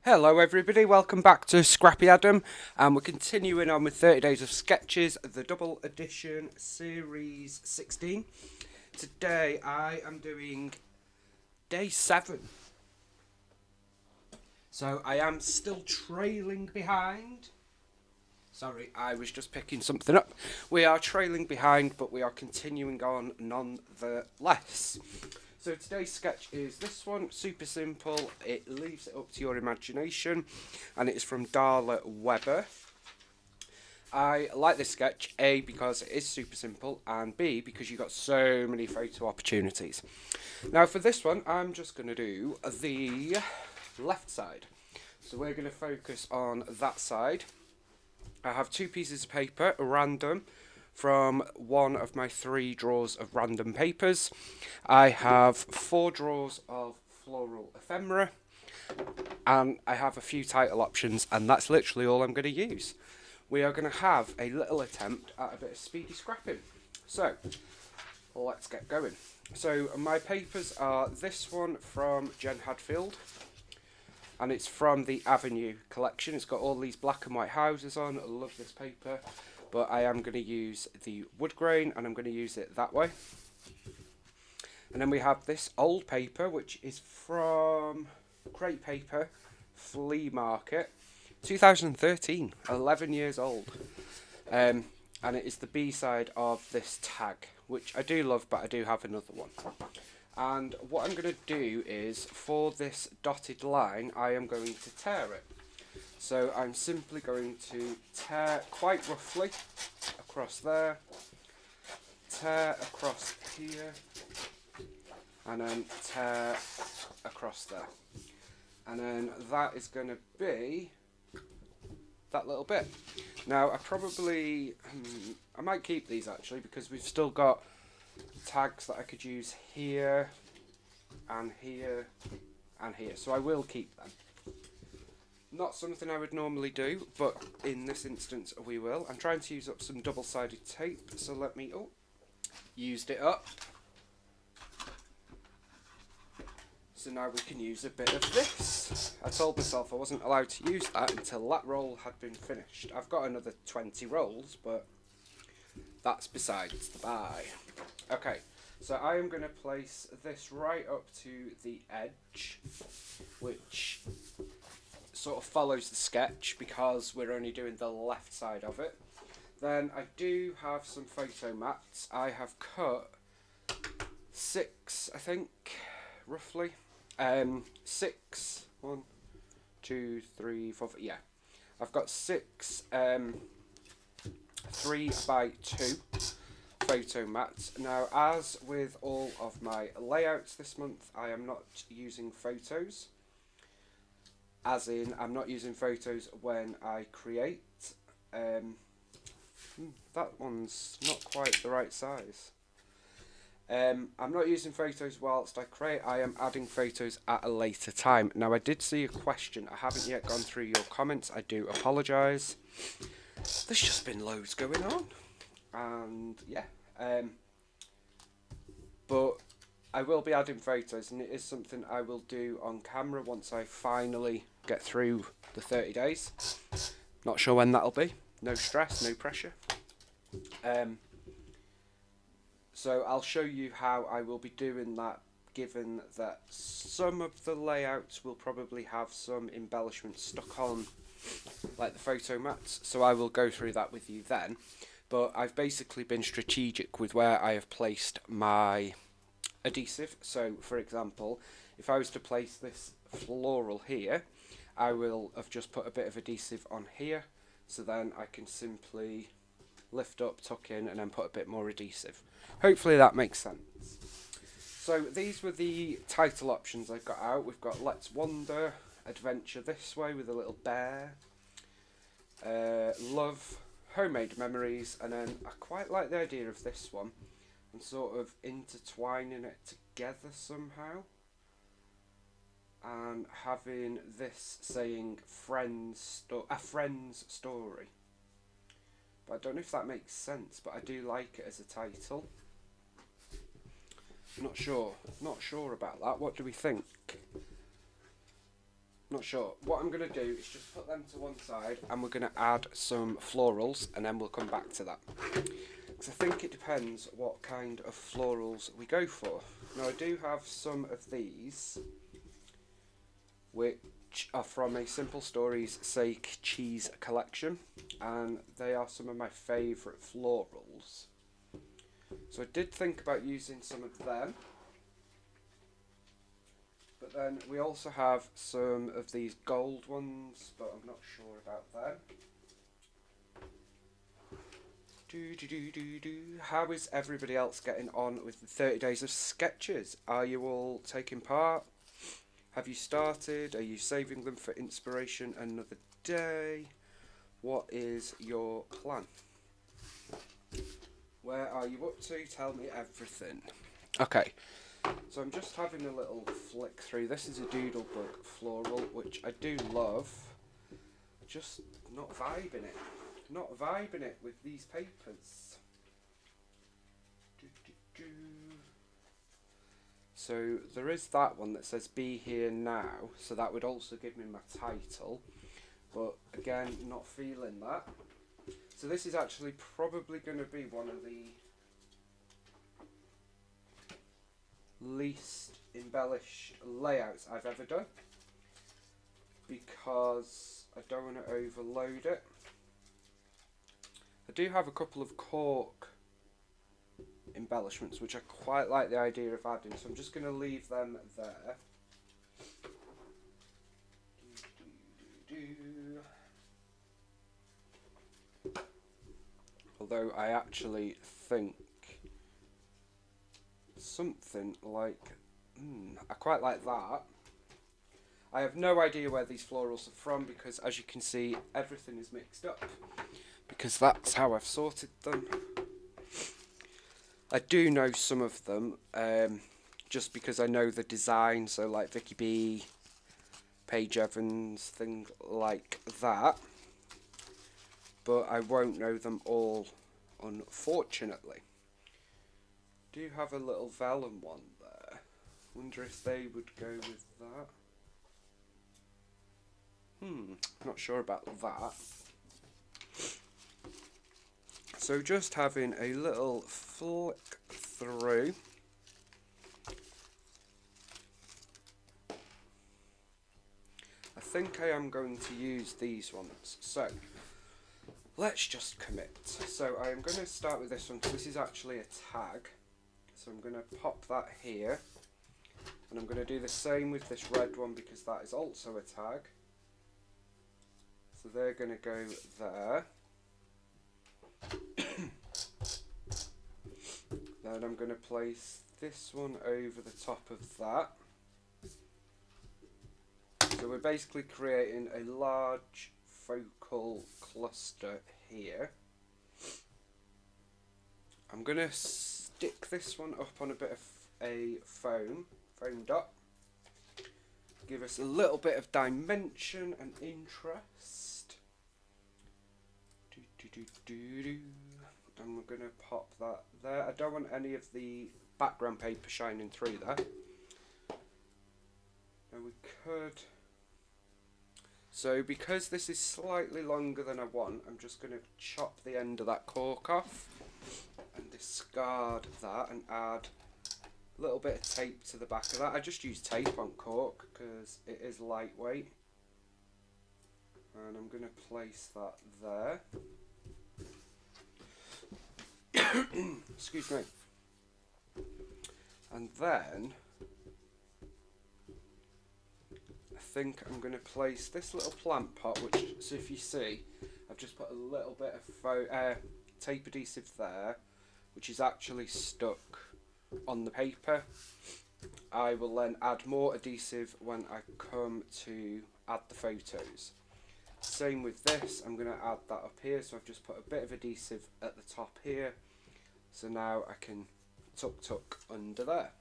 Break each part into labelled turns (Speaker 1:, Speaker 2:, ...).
Speaker 1: Hello, everybody. Welcome back to Scrappy Adam, and we're continuing on with 30 Days of Sketches, the double edition series 16. Today, I am doing day 7. So, I am still trailing behind. Sorry, I was just picking something up. We are trailing behind, but we are continuing on nonetheless. So today's sketch is this one, super simple. It leaves it up to your imagination, and it is from Darla Weber. I like this sketch, A, because it is super simple, and B, because you got so many photo opportunities. Now for this one, I'm just going to do the left side. So we're going to focus on that side. I have 2 pieces of paper, random, from one of my 3 drawers of random papers. I have 4 drawers of floral ephemera, and I have a few title options, and that's literally all I'm going to use. We are going to have a little attempt at a bit of speedy scrapping. So, let's get going. So, my papers are this one from Jen Hadfield, and it's from the Avenue collection. It's got all these black and white houses on. I love this paper, but I am going to use the wood grain, and I'm going to use it that way. And then we have this old paper, which is from Crate Paper Flea Market, 2013, 11 years old. And it is the B-side of this tag, which I do love, but I do have another one. And what I'm going to do is, for this dotted line, I am going to tear it. So I'm simply going to tear quite roughly across there, tear across here, and then tear across there. And then that is going to be that little bit. Now I might keep these actually, because we've still got tags that I could use here and here and here, so I will keep them. Not something I would normally do, but in this instance we will. I'm trying to use up some double-sided tape, so let me, used it up. So now we can use a bit of this. I told myself I wasn't allowed to use that until that roll had been finished. I've got another 20 rolls, but that's besides the by. Okay, so I am going to place this right up to the edge, which sort of follows the sketch because we're only doing the left side of it. Then I do have some photo mats. I have cut 6, I think, roughly. 6, 1, 2, 3, 4, yeah. I've got 6 3x2 photo mats. Now, as with all of my layouts this month, I am not using photos. As in, I'm not using photos when I create. That one's not quite the right size. I'm not using photos whilst I create. I am adding photos at a later time. Now, I did see a question. I haven't yet gone through your comments. I do apologise. There's just been loads going on. And, yeah. But I will be adding photos, and it is something I will do on camera once I finally get through the 30 days. Not sure when that'll be. No stress, no pressure. So I'll show you how I will be doing that, given that some of the layouts will probably have some embellishments stuck on, like the photo mats, so I will go through that with you then. But I've basically been strategic with where I have placed my adhesive. So for example, if I was to place this floral here, I will have just put a bit of adhesive on here, so then I can simply lift up, tuck in, and then put a bit more adhesive. Hopefully that makes sense. So these were the title options I got out. We've got Let's Wander, Adventure This Way with a little bear, Love, Homemade Memories, and then I quite like the idea of this one and sort of intertwining it together somehow, and having this saying a friend's story. But I don't know if that makes sense, but I do like it as a title. Not sure about that. What do we think? Not sure. What I'm going to do is just put them to one side and we're going to add some florals and then we'll come back to that. Because I think it depends what kind of florals we go for. Now I do have some of these which are from a Simple Stories Sake cheese collection, and they are some of my favourite florals. So I did think about using some of them, but then we also have some of these gold ones, but I'm not sure about them. How is everybody else getting on with the 30 days of sketches? Are you all taking part? Have you started? Are you saving them for inspiration another day? What is your plan? Where are you up to? Tell me everything. Okay, so I'm just having a little flick through. This is a Doodlebug floral, which I do love. Just not vibing it. Not vibing it with these papers. So there is that one that says "Be Here Now," so that would also give me my title, but again, not feeling that. So this is actually probably going to be one of the least embellished layouts I've ever done, because I don't want to overload it. I do have a couple of cork embellishments which I quite like the idea of adding, so I'm just going to leave them there. Although I actually think something like, I quite like that. I have no idea where these florals are from because, as you can see, everything is mixed up, because that's how I've sorted them. I do know some of them, just because I know the design, so like Vicky B, Paige Evans, things like that. But I won't know them all, unfortunately. Do have a little vellum one there. Wonder if they would go with that. Not sure about that. So just having a little flick through. I think I am going to use these ones. So let's just commit. So I am going to start with this one, because this is actually a tag. So I'm going to pop that here. And I'm going to do the same with this red one, because that is also a tag. So they're going to go there. Then I'm going to place this one over the top of that. So we're basically creating a large focal cluster here. I'm going to stick this one up on a bit of a foam dot. Give us a little bit of dimension and interest. And we're going to pop that there. I don't want any of the background paper shining through there. Now we could... So because this is slightly longer than I want, I'm just going to chop the end of that cork off and discard that and add a little bit of tape to the back of that. I just use tape on cork because it is lightweight. And I'm going to place that there. Excuse me. And then I think I'm going to place this little plant pot, which, so if you see, I've just put a little bit of tape adhesive there, which is actually stuck on the paper. I will then add more adhesive when I come to add the photos. Same with this, I'm going to add that up here, so I've just put a bit of adhesive at the top here, so now I can tuck under there.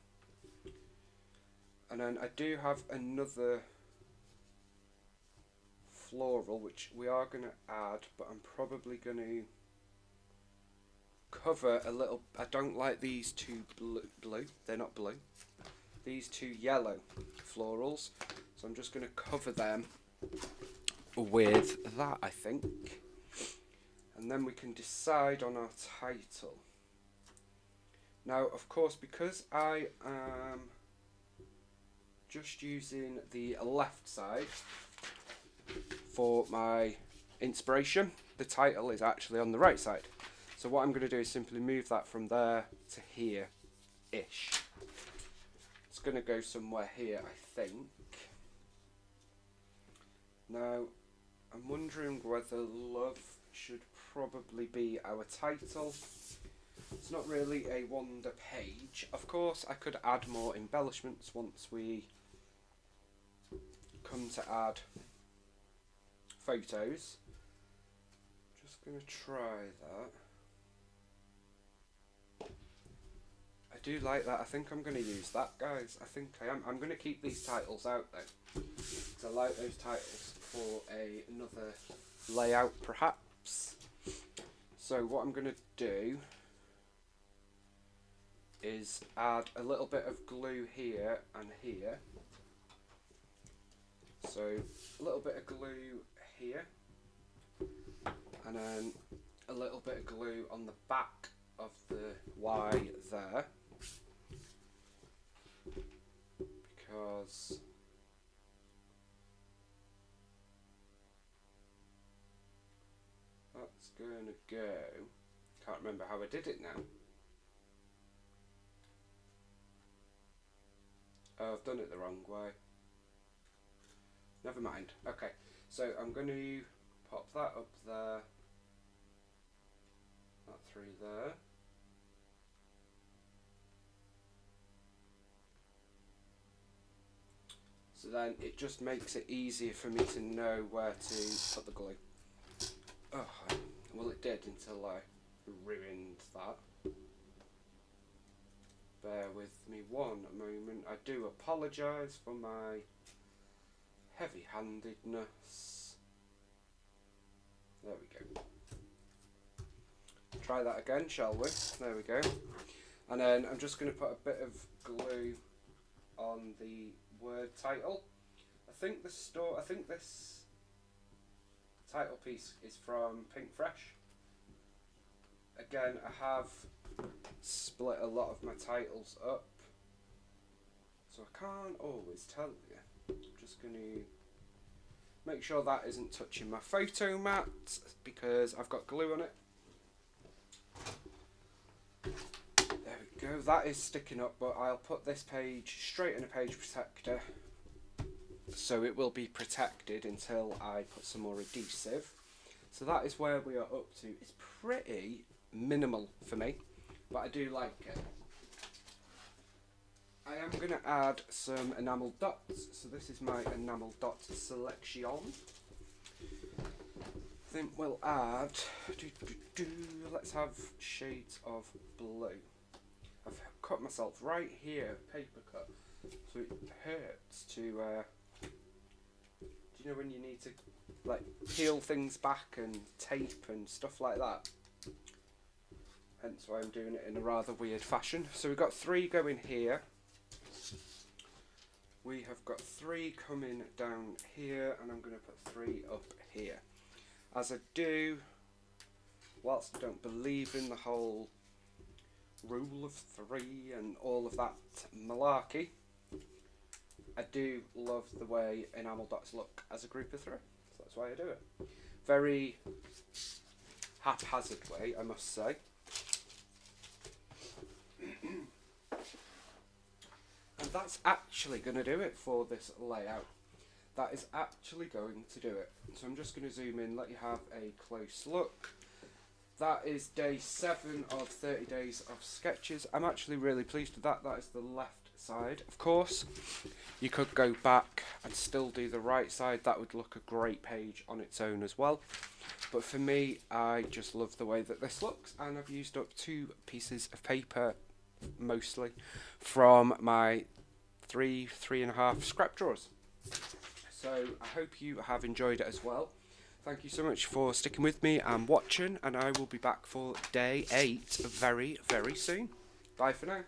Speaker 1: And then I do have another floral which we are going to add, but I'm probably going to cover a little. I don't like these two blue, they're not blue, these two yellow florals, So I'm just going to cover them with that, I think. And then we can decide on our title. Now, of course, because I am just using the left side for my inspiration, the title is actually on the right side. So what I'm going to do is simply move that from there to here-ish. It's going to go somewhere here, I think. Now, I'm wondering whether love should probably be our title. It's not really a wonder page. Of course, I could add more embellishments once we come to add photos. Just going to try that. I do like that. I think I'm going to use that, guys. I think I am. I'm going to keep these titles out though, because I like those titles for another layout perhaps. So what I'm going to do is add a little bit of glue here and here. So a little bit of glue here, and then a little bit of glue on the back of the Y there, because that's going to go, can't remember how I did it now. Oh, I've done it the wrong way. Never mind. Okay, so I'm going to pop that up there, that through there. So then it just makes it easier for me to know where to put the glue. Oh, well it did until I ruined that. Bear with me one moment. I do apologise for my heavy-handedness. There we go. Try that again, shall we? There we go. And then I'm just going to put a bit of glue on the word title. I think this title piece is from Pink Fresh. Again, I have split a lot of my titles up, so I can't always tell you. I'm just going to make sure that isn't touching my photo mat because I've got glue on it. There we go, that is sticking up, but I'll put this page straight in a page protector so it will be protected until I put some more adhesive. So that is where we are up to. It's pretty minimal for me, but I do like it. I am going to add some enamel dots, so this is my enamel dot selection. Then we'll add, let's have shades of blue. I've cut myself right here, paper cut, so it hurts to, do you know when you need to like peel things back and tape and stuff like that? Hence why I'm doing it in a rather weird fashion. So we've got 3 going here. We have got 3 coming down here, and I'm going to put 3 up here. As I do, whilst I don't believe in the whole rule of 3 and all of that malarkey, I do love the way enamel dots look as a group of 3. So that's why I do it. Very haphazard way, I must say. And that's actually going to do it for this layout. That is actually going to do it. So I'm just going to zoom in, let you have a close look. That is day 7 of 30 days of sketches. I'm actually really pleased with that. That is the left side. Of course, you could go back and still do the right side. That would look a great page on its own as well. But for me, I just love the way that this looks. And I've used up 2 pieces of paper, mostly, from my 3.5 scrap drawers. So I hope you have enjoyed it as well. Thank you so much for sticking with me and watching, and I will be back for day 8 very, very soon. Bye for now.